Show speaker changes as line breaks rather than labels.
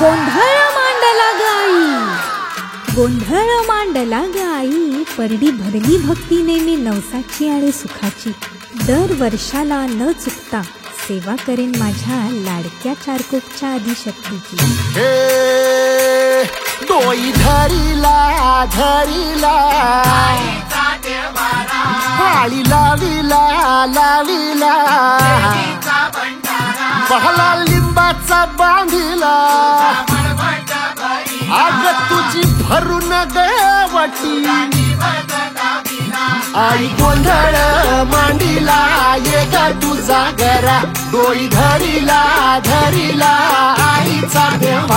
गोंधळ मांडला गाई, गोंधळ मांडला गाई, परडी भरली भक्तीने मी नवसाची आणि सुखाची. दर वर्षाला न चुकता सेवा करेन माझ्या लाडक्या चारकोपच्या आदिशक्तीची.
हे डोई धरीला धरीला, पाळी लाविला लाविला, पहला लिंबाचा बांधिला, आग तुझी भरून गवटी, आई गोंधळ मांडीला ये ग तुझा घरा. डोई धरीला धरीला आईचा देव